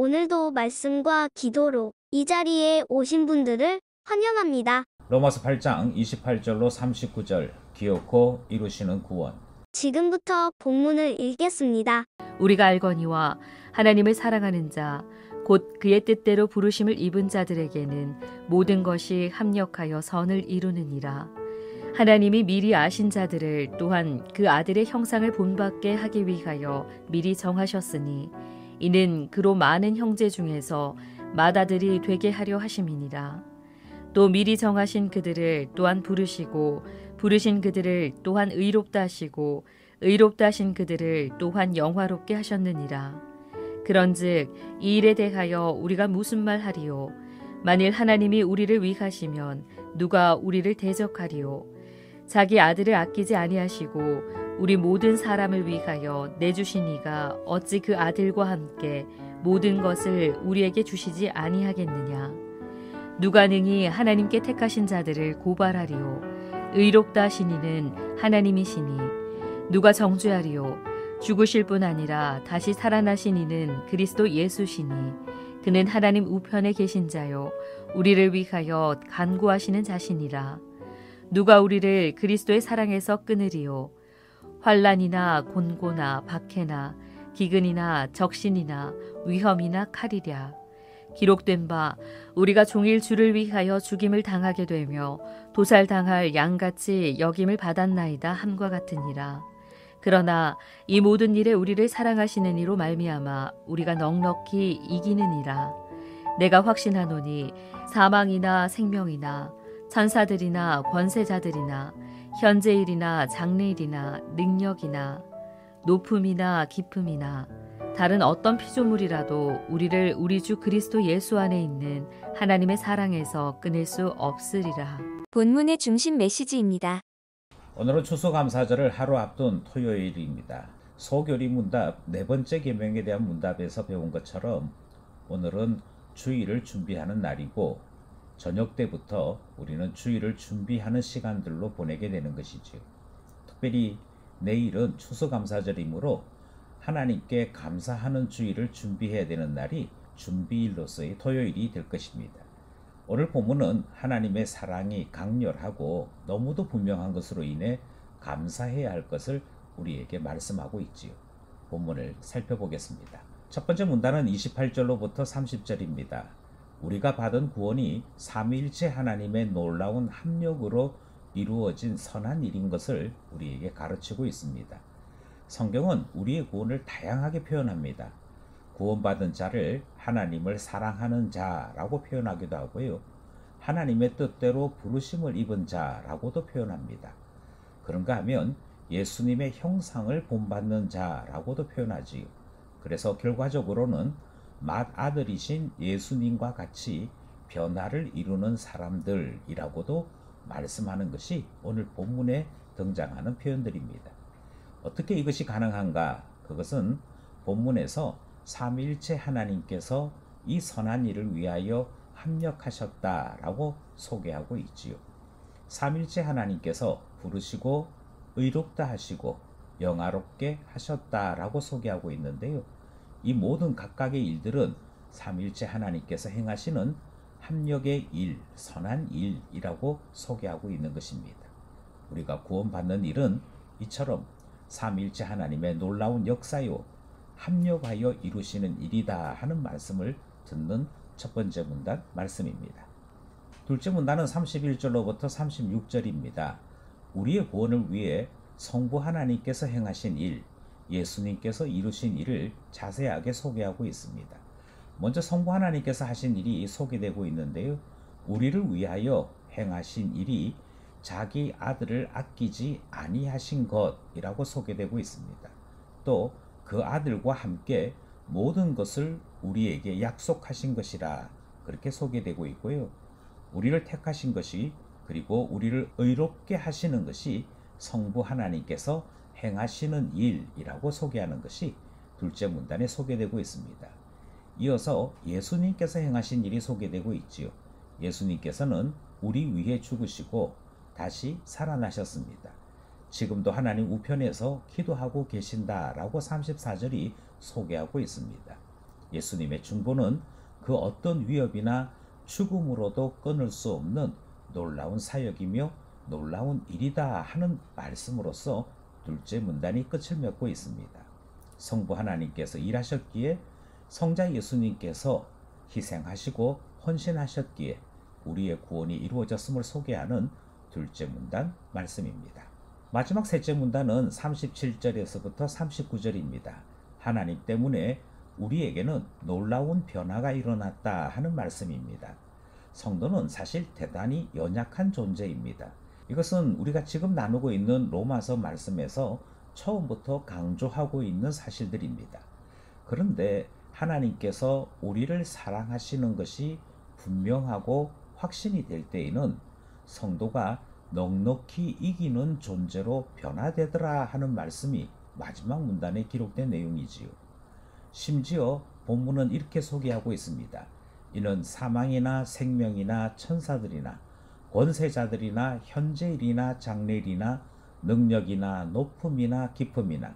오늘도 말씀과 기도로 이 자리에 오신 분들을 환영합니다. 로마서 8장 28절로 39절 기어코 이루시는 구원. 지금부터 본문을 읽겠습니다. 우리가 알거니와 하나님을 사랑하는 자 곧 그의 뜻대로 부르심을 입은 자들에게는 모든 것이 합력하여 선을 이루느니라. 하나님이 미리 아신 자들을 또한 그 아들의 형상을 본받게 하기 위하여 미리 정하셨으니 이는 그로 많은 형제 중에서 맏아들이 되게 하려 하심이니라. 또 미리 정하신 그들을 또한 부르시고 부르신 그들을 또한 의롭다 하시고 의롭다 하신 그들을 또한 영화롭게 하셨느니라. 그런즉 이 일에 대하여 우리가 무슨 말 하리요? 만일 하나님이 우리를 위하시면 누가 우리를 대적하리요? 자기 아들을 아끼지 아니하시고 우리 모든 사람을 위하여 내주신 이가 어찌 그 아들과 함께 모든 것을 우리에게 주시지 아니하겠느냐? 누가 능히 하나님께 택하신 자들을 고발하리요? 의롭다 하신 이는 하나님이시니 누가 정죄하리요? 죽으실 뿐 아니라 다시 살아나신 이는 그리스도 예수시니 그는 하나님 우편에 계신 자요 우리를 위하여 간구하시는 자시니라. 누가 우리를 그리스도의 사랑에서 끊으리요? 환난이나 곤고나 박해나 기근이나 적신이나 위험이나 칼이랴. 기록된 바 우리가 종일 주를 위하여 죽임을 당하게 되며 도살당할 양같이 여김을 받았나이다 함과 같으니라. 그러나 이 모든 일에 우리를 사랑하시는 이로 말미암아 우리가 넉넉히 이기느니라. 내가 확신하노니 사망이나 생명이나 천사들이나 권세자들이나 현재일이나 장래일이나 능력이나 높음이나 깊음이나 다른 어떤 피조물이라도 우리를 우리 주 그리스도 예수 안에 있는 하나님의 사랑에서 끊을 수 없으리라. 본문의 중심 메시지입니다. 오늘은 추수감사절을 하루 앞둔 토요일입니다. 소교리 문답 네 번째 계명에 대한 문답에서 배운 것처럼 오늘은 주일을 준비하는 날이고 저녁 때부터 우리는 주일을 준비하는 시간들로 보내게 되는 것이죠. 특별히 내일은 추수감사절이므로 하나님께 감사하는 주일을 준비해야 되는 날이 준비일로서의 토요일이 될 것입니다. 오늘 본문은 하나님의 사랑이 강렬하고 너무도 분명한 것으로 인해 감사해야 할 것을 우리에게 말씀하고 있지요. 본문을 살펴보겠습니다. 첫 번째 문단은 28절로부터 30절입니다. 우리가 받은 구원이 삼위일체 하나님의 놀라운 합력으로 이루어진 선한 일인 것을 우리에게 가르치고 있습니다. 성경은 우리의 구원을 다양하게 표현합니다. 구원받은 자를 하나님을 사랑하는 자라고 표현하기도 하고요. 하나님의 뜻대로 부르심을 입은 자라고도 표현합니다. 그런가 하면 예수님의 형상을 본받는 자라고도 표현하지요. 그래서 결과적으로는 맏아들이신 예수님과 같이 변화를 이루는 사람들이라고도 말씀하는 것이 오늘 본문에 등장하는 표현들입니다. 어떻게 이것이 가능한가? 그것은 본문에서 삼위일체 하나님께서 이 선한 일을 위하여 합력하셨다라고 소개하고 있지요. 삼위일체 하나님께서 부르시고 의롭다 하시고 영화롭게 하셨다라고 소개하고 있는데요. 이 모든 각각의 일들은 삼위일체 하나님께서 행하시는 합력의 일, 선한 일이라고 소개하고 있는 것입니다. 우리가 구원받는 일은 이처럼 삼위일체 하나님의 놀라운 역사요 합력하여 이루시는 일이다 하는 말씀을 듣는 첫 번째 문단 말씀입니다. 둘째 문단은 31절로부터 36절입니다. 우리의 구원을 위해 성부 하나님께서 행하신 일, 예수님께서 이루신 일을 자세하게 소개하고 있습니다. 먼저 성부 하나님께서 하신 일이 소개되고 있는데요. 우리를 위하여 행하신 일이 자기 아들을 아끼지 아니하신 것이라고 소개되고 있습니다. 또 그 아들과 함께 모든 것을 우리에게 약속하신 것이라 그렇게 소개되고 있고요. 우리를 택하신 것이 그리고 우리를 의롭게 하시는 것이 성부 하나님께서 행하시는 일이라고 소개하는 것이 둘째 문단에 소개되고 있습니다. 이어서 예수님께서 행하신 일이 소개되고 있지요. 예수님께서는 우리 위해 죽으시고 다시 살아나셨습니다. 지금도 하나님 우편에서 기도하고 계신다라고 34절이 소개하고 있습니다. 예수님의 중보는 그 어떤 위협이나 죽음으로도 끊을 수 없는 놀라운 사역이며 놀라운 일이다 하는 말씀으로서 둘째 문단이 끝을 맺고 있습니다. 성부 하나님께서 일하셨기에 성자 예수님께서 희생하시고 헌신하셨기에 우리의 구원이 이루어졌음을 소개하는 둘째 문단 말씀입니다. 마지막 셋째 문단은 37절에서부터 39절입니다. 하나님 때문에 우리에게는 놀라운 변화가 일어났다 하는 말씀입니다. 성도는 사실 대단히 연약한 존재입니다. 이것은 우리가 지금 나누고 있는 로마서 말씀에서 처음부터 강조하고 있는 사실들입니다. 그런데 하나님께서 우리를 사랑하시는 것이 분명하고 확신이 될 때에는 성도가 넉넉히 이기는 존재로 변화되더라 하는 말씀이 마지막 문단에 기록된 내용이지요. 심지어 본문은 이렇게 소개하고 있습니다. 이는 사망이나 생명이나 천사들이나 권세자들이나 현재일이나 장래일이나 능력이나 높음이나 깊음이나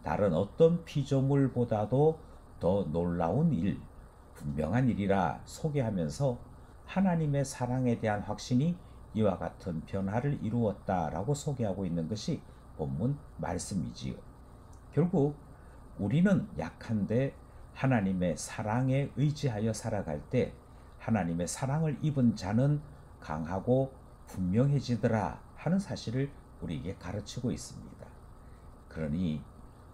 다른 어떤 피조물보다도 더 놀라운 일, 분명한 일이라 소개하면서 하나님의 사랑에 대한 확신이 이와 같은 변화를 이루었다라고 소개하고 있는 것이 본문 말씀이지요. 결국 우리는 약한데 하나님의 사랑에 의지하여 살아갈 때 하나님의 사랑을 입은 자는 강하고 분명해지더라 하는 사실을 우리에게 가르치고 있습니다. 그러니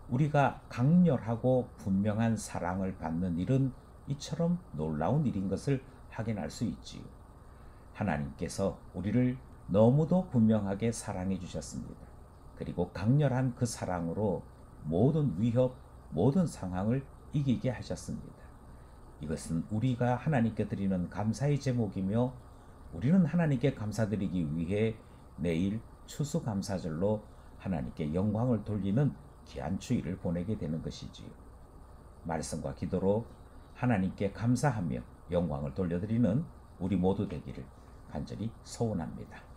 우리가 강렬하고 분명한 사랑을 받는 일은 이처럼 놀라운 일인 것을 확인할 수 있지요. 하나님께서 우리를 너무도 분명하게 사랑해 주셨습니다. 그리고 강렬한 그 사랑으로 모든 위협, 모든 상황을 이기게 하셨습니다. 이것은 우리가 하나님께 드리는 감사의 제목이며 우리는 하나님께 감사드리기 위해 내일 추수감사절로 하나님께 영광을 돌리는 귀한 주일을 보내게 되는 것이지요. 말씀과 기도로 하나님께 감사하며 영광을 돌려드리는 우리 모두 되기를 간절히 소원합니다.